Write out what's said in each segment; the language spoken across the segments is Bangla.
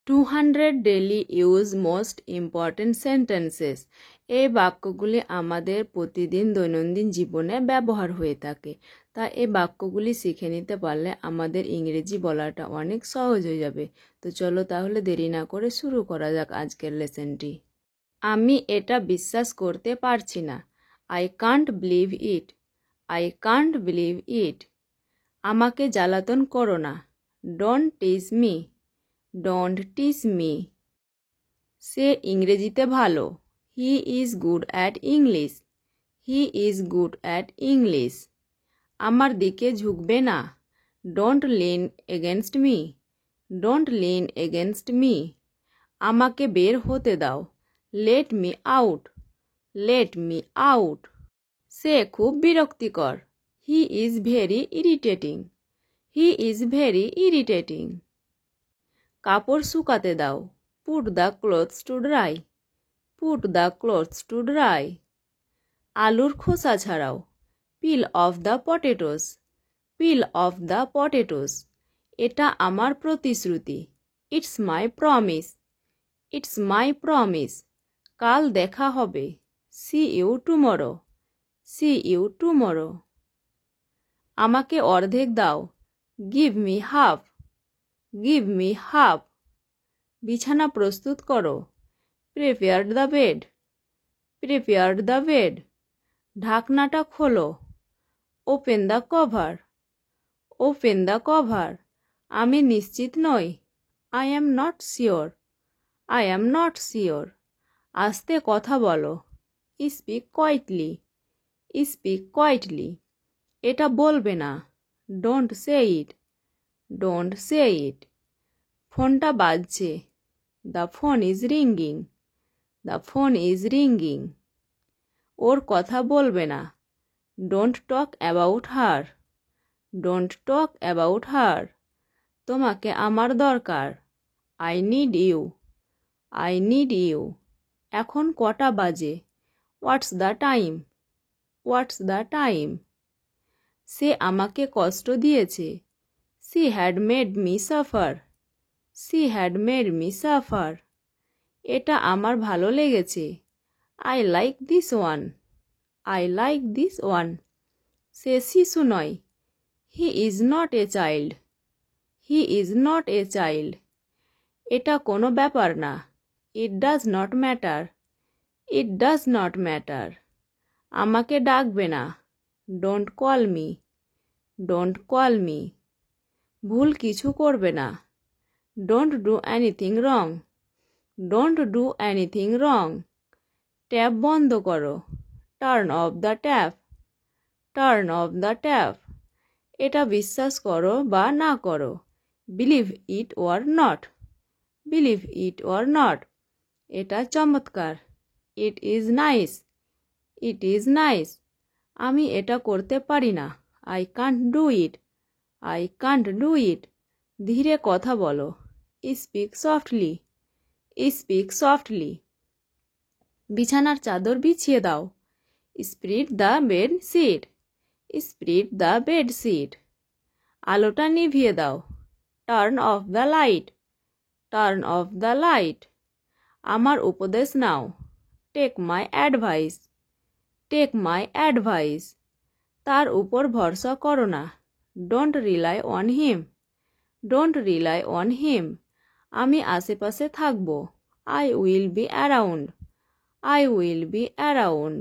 200 daily use most important sentences. এই বাক্যগুলি আমাদের প্রতিদিন দৈনন্দিন জীবনে ব্যবহার হয়ে থাকে। তা এই বাক্যগুলি শিখে নিতে পারলে আমাদের ইংরেজি বলাটা অনেক সহজ হয়ে যাবে। তো চলো তাহলে দেরি না করে শুরু করা যাক আজকের লেসনটি। আমি এটা বিশ্বাস করতে পারছি না। I can't believe it. I can't believe it. আমাকে জ্বালাতন করো না। Don't tease me. Don't tease me. সে ইংরেজিতে ভালো। He is good at English. He is good at English. আমার দিকে ঝুঁকবে না। Don't lean against me. Don't lean against me. আমাকে বের হতে দাও। Let me out. Let me out. সে খুব বিরক্তিকর। He is very irritating. He is very irritating. কাপড় শুকাতে দাও। Put the clothes to dry. Put the clothes to dry. আলুর খোসা ছাড়াও। Peel off the potatoes. Peel off the potatoes. এটা আমার প্রতিশ্রুতি। It's my promise. It's my promise. কাল দেখা হবে। See you tomorrow. See you tomorrow. আমাকে অর্ধেক দাও। Give me half. Give me half. বিছানা প্রস্তুত করো। Prepare the bed. Prepare the bed. ঢাকনাটা খোলো। Open the cover. Open the cover. আমি নিশ্চিত নই। I am not sure. I am not sure. আস্তে কথা বলো। Speak quietly. Speak quietly. এটা বলবে না। Don't say it. Don't say it. ফোনটা বাজছে। The phone is ringing. The phone is ringing. ওর কথা বলবে না। Don't talk about her. Don't talk about her. তোমাকে আমার দরকার। I need you. I need you. এখন কটা বাজে? What's the time? What's the time? সে আমাকে কষ্ট দিয়েছে। She had made me suffer. She had made me suffer. এটা আমার ভালো লেগেছে। I like this one. I like this one. সে শিশু নয়। He is not a child. He is not a child. এটা কোনো ব্যাপার না। It does not matter. It does not matter. আমাকে ডাকবে না। Don't call me. Don't call me. ভুল কিছু করবে না। Don't do anything wrong. Don't do anything wrong. Tap বন্ধ করো। Turn off the tap. Turn off the tap. এটা বিশ্বাস করো বা না করো। Believe it or not. Believe it or not. এটা চমৎকার। It is nice. It is nice. আমি এটা করতে পারি না। I can't do it. I can't do it. ধীরে কথা বলো। Speak softly. Speak softly. বিছানার চাদর বিছিয়ে দাও। Spread the bed sheet. Spread the bed sheet. আলোটা নিভিয়ে দাও। Turn off the light. Turn off the light. আমার উপদেশ নাও। Take my advice. Take my advice. তার উপর ভরসা করো না। Don't rely on him. Don't rely on him. আমি আশেপাশে থাকব। I will be around. I will be around.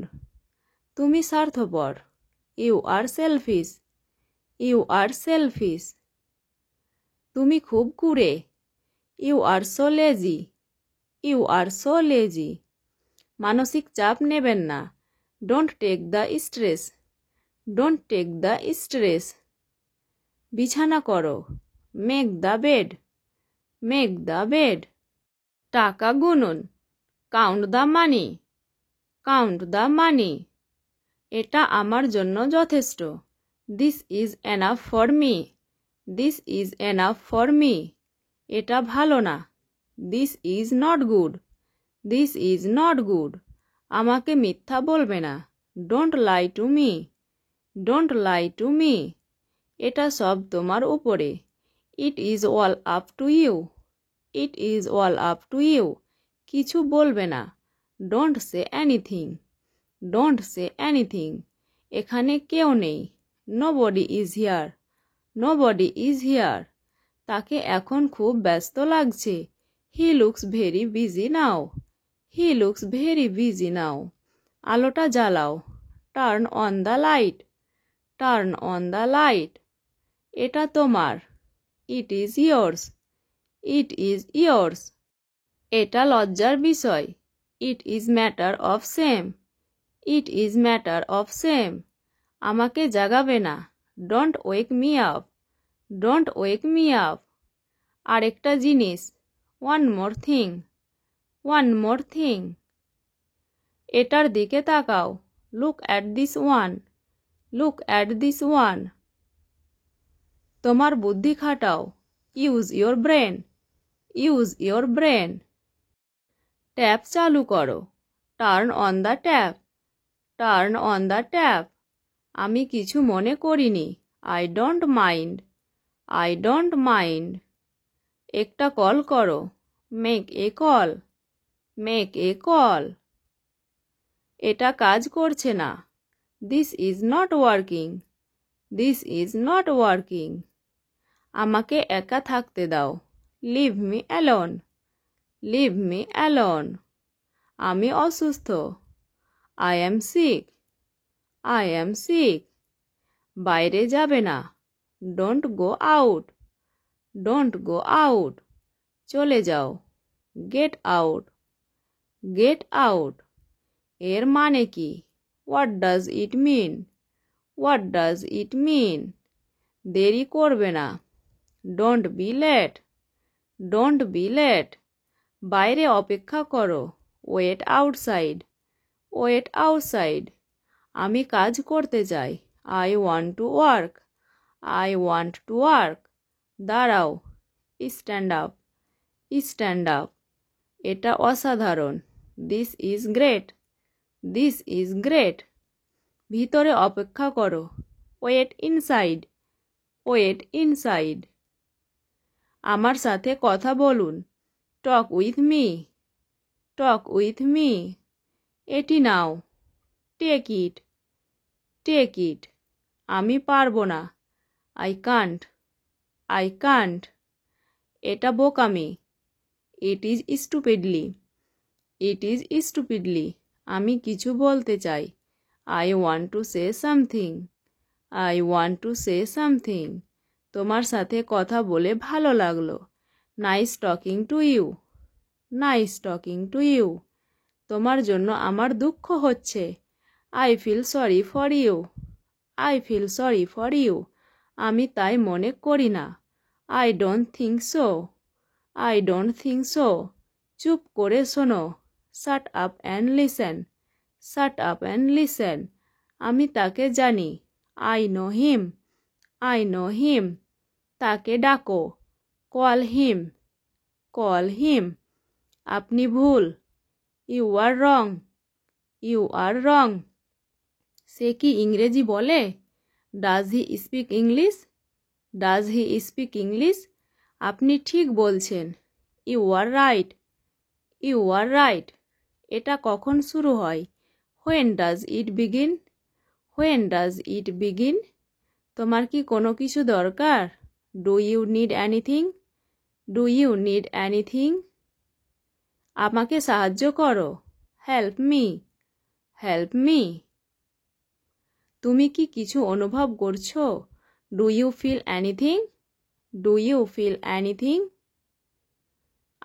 তুমি স্বার্থপর। You are selfish. You are selfish. তুমি খুব কুঁড়ে। You are so lazy. You are so lazy. মানসিক চাপ নেবেন না। Don't take the stress. Don't take the stress. বিছানা করো। Make the bed. Make the bed. টাকা গুনুন। Count the money. Count the money. এটা আমার জন্য যথেষ্ট। This is enough for me. This is enough for me. এটা ভালো না। This is not good. This is not good. আমাকে মিথ্যা বলবে না। Don't lie to me. Don't lie to me. এটা সব তোমার উপরে। It is all up to you. It is all up to you. কিছু বলবে না। Don't say anything. Don't say anything. এখানে কেউ নেই। Nobody is here. Nobody is here. তাকে এখন খুব ব্যস্ত লাগছে। He looks very busy now. He looks very busy now. আলোটা জ্বালাও। Turn on the light. Turn on the light. এটা তোমার। It is yours. It is yours. এটা লজ্জার বিষয়। It is matter of same. It is matter of same. আমাকে জাগাবে না। Don't ওয়েক me up. Don't ওয়েক me up. আরেকটা জিনিস। One more thing. One more thing. এটার দিকে তাকাও। Look at this one. Look at this one. তোমার বুদ্ধি খাটাও। Use your brain. Use your brain. Tap চালু করো। Turn on the tap. Turn on the tap. আমি কিছু মনে করিনি। I don't mind. I don't mind. একটা কল করো। Make a call. Make a call. এটা কাজ করছে না। This is not working. This is not working. আমাকে একা থাকতে দাও। Leave me alone. Leave me alone. আমি অসুস্থ। I am sick. I am sick. বাইরে যাবে না। Don't go out. Don't go out. চলে যাও। Get out. Get out. এর মানে কি? What does it mean? What does it mean? দেরি করবে না। Don't be late. Don't be late. বাইরে অপেক্ষা করো। Wait outside. Wait outside. আমি কাজ করতে চাই। I want to work. I want to work. দাঁড়াও। Stand up. Stand up. এটা অসাধারণ। This is great. This is great. ভিতরে অপেক্ষা করো। Wait inside. Wait inside. আমার সাথে কথা বলুন। Talk with me. Talk with me. এটি নাও। Take it. Take it. আমি পারবো না। I can't. I can't. এটা বোকামি। It is stupidly. It is stupidly. আমি কিছু বলতে চাই। I want to say something. I want to say something. তোমার সাথে কথা বলে ভালো লাগলো। Nice talking to you. Nice talking to you. তোমার জন্য আমার দুঃখ হচ্ছে। I feel sorry for you. I feel sorry for you. আমি তাই মনে করি না। I don't think so. I don't think so. চুপ করে শোনো। Shut up and listen. Shut up and listen. আমি তাকে জানি। I know him. I know him. তাকে ডাকো। Call him. Call him. আপনি ভুল। You R wrong. ইউ আর রং। সে কি ইংরেজি বলে? Does he speak English? Does he speak English? আপনি ঠিক বলছেন। You are right. You are right. এটা কখন শুরু হয়? When does it begin? When does it begin? তোমার কি কোনো কিছু দরকার? Do you need anything? Do you need anything? আমাকে সাহায্য করো। Help me. Help me. তুমি কি কিছু অনুভব করছো? Do you feel anything? Do you feel anything?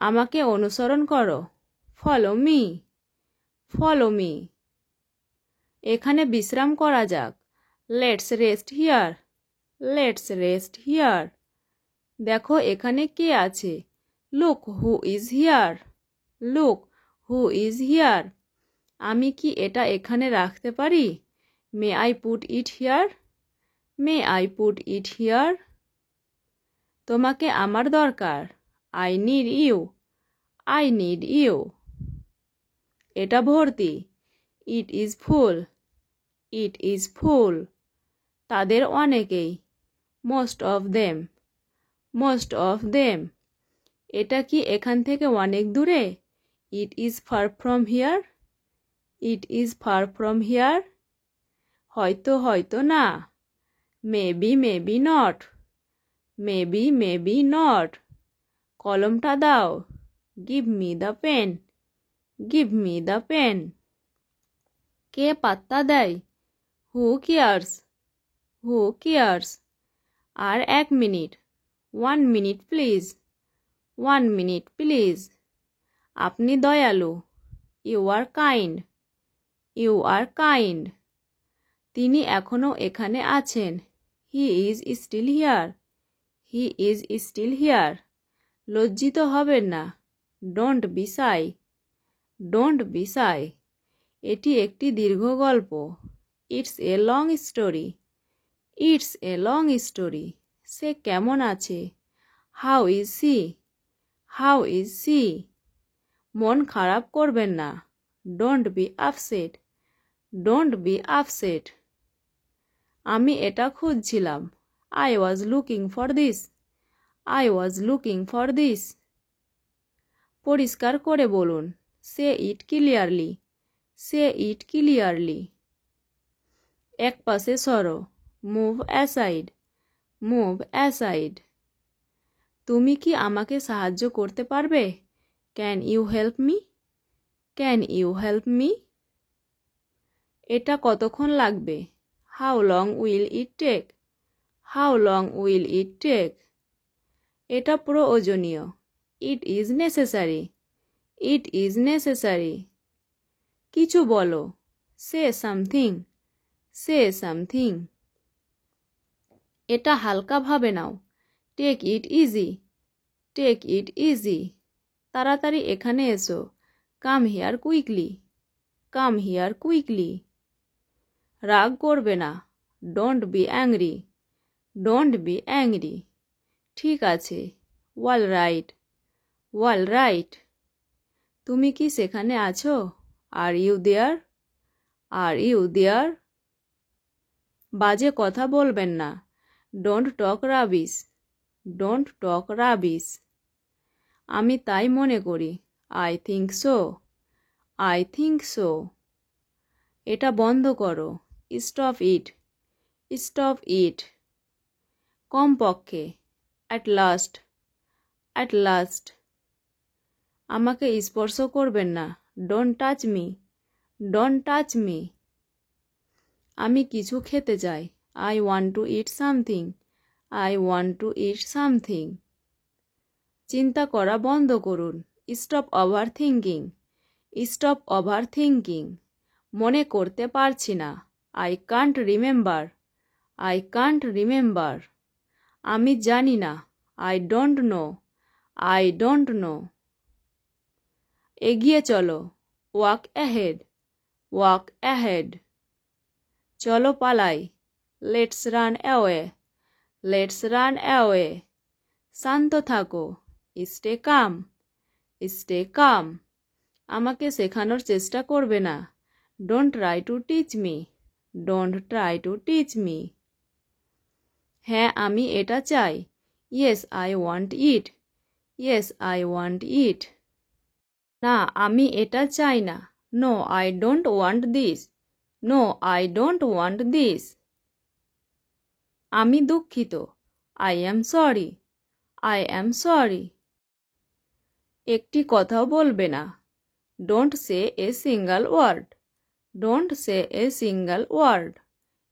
আমাকে অনুসরণ করো। Follow me. Follow me. এখানে বিশ্রাম করা যাক। Let's rest here. Let's rest here. দেখো এখানে কে আছে। Look who is here. Look who is here. আমি কি এটা এখানে রাখতে পারি? May I put it here? May I put it here? তোমাকে আমার দরকার। I need you. I need you. এটা ভর্তি। It is full. It is full. তাদের অনেকেই। Most of them. Most of them. এটা কি এখান থেকে অনেক দূরে? It is far from here. It is far from here. হয়তো হয়তো না। Maybe maybe not. Maybe maybe not. কলমটা দাও। Give me the pen. Give me the pen. কে পাত্তা দেয়? Who cares? Who cares? আর 1 minute. 1 minute please. 1 minute please. আপনি দয়ালু। You are kind. You are kind. তিনি এখনও এখানে আছেন। He is still here. He is still here. লজ্জিত হবেন না। Don't be shy. Don't be shy. এটি একটি দীর্ঘ গল্প। It's a long story. It's a long story. সে কেমন আছে? How is she? How is she? মন খারাপ করবেন না। Don't be upset. Don't be upset. আমি এটা খুঁজছিলাম। I was looking for this. I was looking for this. পরিষ্কার করে বলুন। Say it clearly. Say it clearly. এক পাশে সরো। Move aside. Move aside. তুমি কি আমাকে সাহায্য করতে পারবে? Can you help me? Can you help me? এটা কতক্ষণ লাগবে? How long will it take? How long will it take? এটা প্রয়োজনীয়। It is necessary. It is necessary. কিছু বলো। Say something. Say something. এটা হালকাভাবে নাও। Take it easy. Take it easy. তাড়াতাড়ি এখানে এসো। Come here quickly. Come here quickly. রাগ করবে না। Don't be angry. Don't be angry. ঠিক আছে। All right. All right. তুমি কি সেখানে আছো? Are you there? Are you there? বাজে কথা বলবেন না। Don't talk rubbish. Don't talk rubbish. আমি তাই মনে করি। I think so. I think so. এটা বন্ধ করো। Stop it. Stop it. কমপক্ষে। At last. At last. আমাকে স্পর্শ করবেন না। Don't touch me. Don't touch me. আমি কিছু খেতে চাই। I want to eat something. I want to eat something. চিন্তা করা বন্ধ করুন। Stop over thinking. Stop over thinking. মনে করতে পারছি না। I can't remember. I can't remember. আমি জানি না। I don't know. I don't know. এগিয়ে চলো। Walk ahead. Walk ahead. চলো পালাই। Let's run away. Let's run away. শান্ত থাকো। Stay calm. Stay calm. আমাকে শেখানোর চেষ্টা করবে না। Don't try to teach me. Don't try to teach me. হ্যাঁ আমি এটা চাই। Yes I want it. Yes I want it. না আমি এটা চাই না। No I don't want this. No I don't want this. আমি দুঃখিত। I am sorry. I am sorry. একটি কথাও বলবে না। Don't say a single word. Don't say a single word.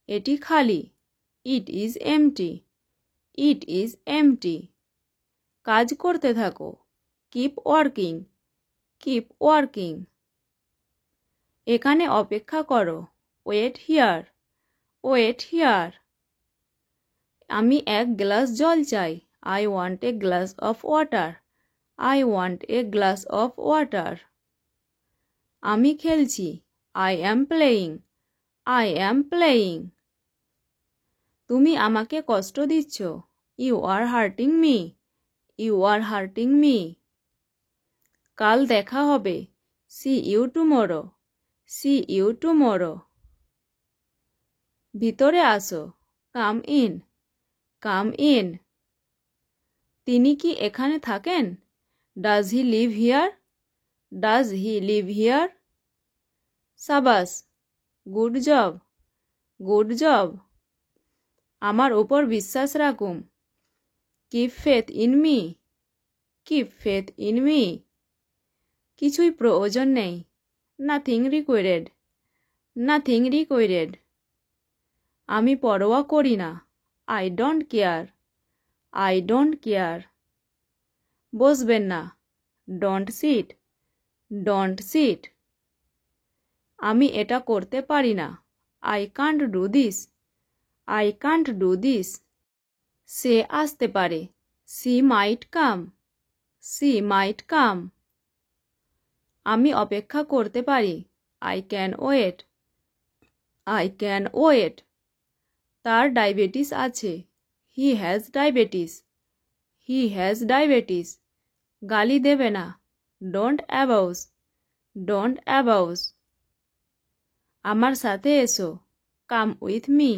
এটি খালি। It is empty. It is empty. কাজ করতে থাকো। Keep working. Keep working. এখানে অপেক্ষা করো। Wait here. Wait here. আমি এক গ্লাস জল চাই। I want a glass of water. I want a glass of water. আমি খেলছি। I am playing. I am playing. তুমি আমাকে কষ্ট দিচ্ছ। You are hurting me. You are hurting me. কাল দেখা হবে। See you tomorrow. See you tomorrow. ভিতরে আসো। Come in. Come in. তিনি কি এখানে থাকেন? Does he live here? Does he live here? সাবাস, গুড জব, গুড জব। আমার ওপর বিশ্বাস রাখুন। Keep faith in me, keep faith in me. কিছুই প্রয়োজন নেই। Nothing required, nothing required. আমি পরোয়া করি না। I don't care, I don't care. বসবেন না। Don't sit, don't sit. আমি এটা করতে পারি না। I can't do this, I can't do this. সে আসতে পারে। She might come, she might come. আমি অপেক্ষা করতে পারি। I can wait, I can wait. তার ডায়াবেটিস আছে। He has diabetes, he has diabetes. গালি দেবে না। Don't অ্যাবাউজ, don't abuse. আমার সাথে এসো। Come with me,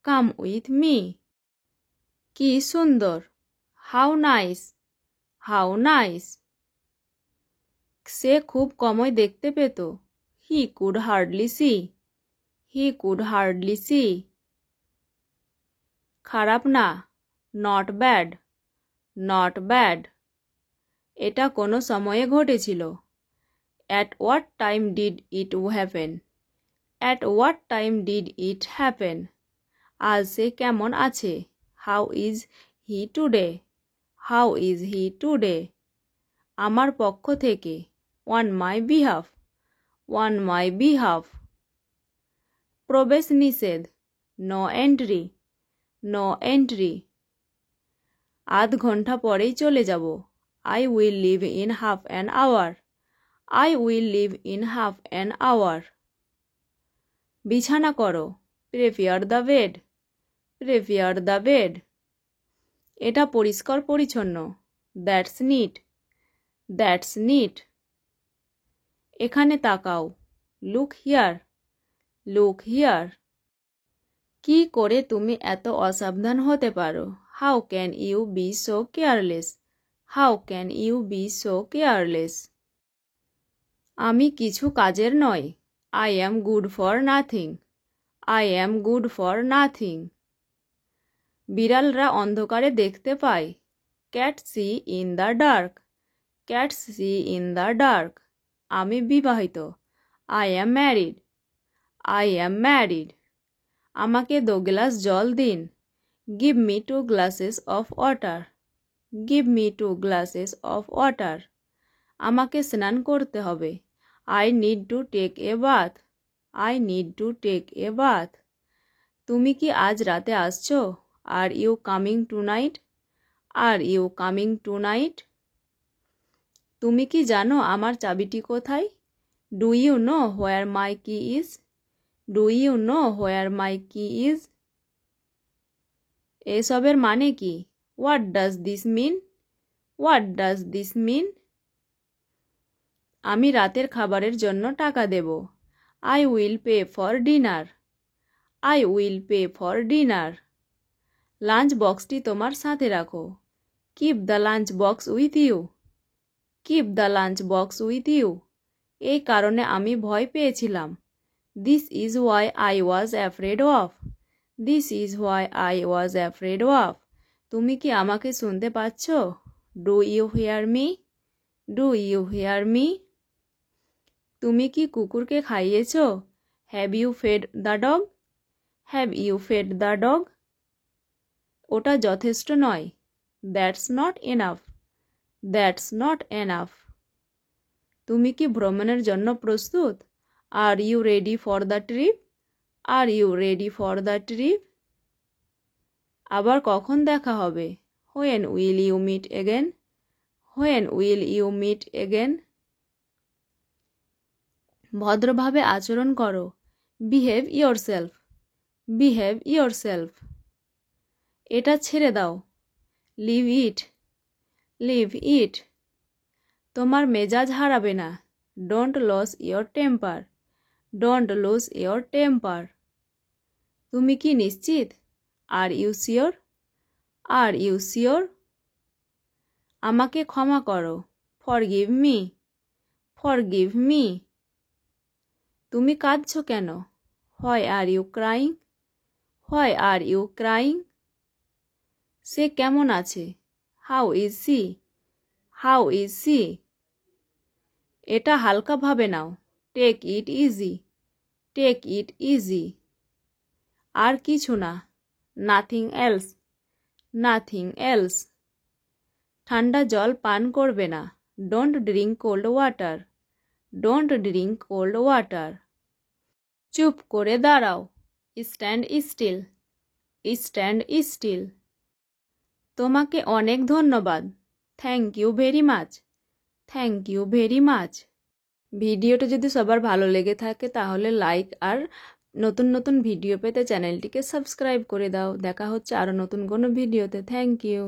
come with me. কি সুন্দর। How nice, how nice. সে খুব কমই দেখতে পেত। He could hardly see, he could hardly see. খারাপ না। Not bad, not bad. এটা কোনো সময়ে ঘটেছিল। At what time did it happen, at what time did it happen. আজ সে কেমন আছে? How is he today, how is he today. আমার পক্ষ থেকে। On my behalf, on my behalf. প্রবেশ নিষেধ। No entry, no entry. আধ ঘন্টা পরেই চলে যাব। I will leave in half an hour, I will leave in half an hour. বিছানা করো। Prepare the bed, prepare the bed. এটা পরিষ্কার পরিচ্ছন্ন। That's neat, that's neat. এখানে তাকাও। Look here, look here. কি করে তুমি এত অসাবধান হতে পারো? How can you be so careless, how can you be so careless. আমি কিছু কাজের নই। I am good for nothing, I am good for nothing. বিড়ালরা অন্ধকারে দেখতে পায়। Cat see in the dark, cat see in the dark. আমি বিবাহিত। I am married, I am married. আমাকে 2 গ্লাস জল দিন। Give me 2 glasses of water, give me 2 glasses of water. আমাকে স্নান করতে হবে। I need to take a bath, I need to take a bath. তুমি কি আজ রাতে আসছো? Are you coming tonight, are you coming tonight. তুমি কি জানো আমার চাবিটি কোথায়? Do you know where my key is, do you know where my key is. এসবের মানে কি? What does this mean, what does this mean. আমি রাতের খাবারের জন্য টাকা দেব। I will pay for dinner, I will pay for dinner. Lunch বক্সটি তোমার সাথে রাখো। Keep the lunch box with you, keep the lunch box with you. এই কারণে আমি ভয় পেয়েছিলাম। This is why I was afraid of, this is why I was afraid of. তুমি কি আমাকে শুনতে পাচ্ছ? Do you hear me, do you hear me. তুমি কি কুকুরকে খাইয়েছ? Have you fed the dog, have you fed the dog. ওটা যথেষ্ট নয়। That's not enough, that's not enough. তুমি কি ভ্রমণের জন্য প্রস্তুত? Are you ready for the trip, are you ready for the trip. আবার কখন দেখা হবে? When will you meet again, when will you meet again. ভদ্রভাবে আচরণ করো। Behave yourself, behave yourself. এটা ছেড়ে দাও। Leave it, leave it. তোমার মেজাজ হারাবে না। Don't lose your temper, don't lose your temper. তুমি কি নিশ্চিত? Are you sure, are you sure. আমাকে ক্ষমা করো। Forgive me, forgive me. তুমি কাঁদছো কেন? Why are you crying, why are you crying. সে কেমন আছে? How is she, how is she. এটা হালকাভাবে নাও, take it easy, take it easy. আর কিছু না, নাথিং এলস, নাথিং এলস। ঠান্ডা জল পান করবে না, don't drink cold water, don't drink cold water. চুপ করে দাঁড়াও, স্ট্যান্ড স্টিল, স্ট্যান্ড স্টিল। তোমাকে অনেক ধন্যবাদ, thank you very much, thank you very much. ভিডিওটা যদি সবার ভালো লেগে থাকে তাহলে লাইক আর নতুন নতুন ভিডিও পেতে চ্যানেলটিকে সাবস্ক্রাইব করে দাও। দেখা হচ্ছে আরও নতুন কোনো ভিডিওতে। Thank you.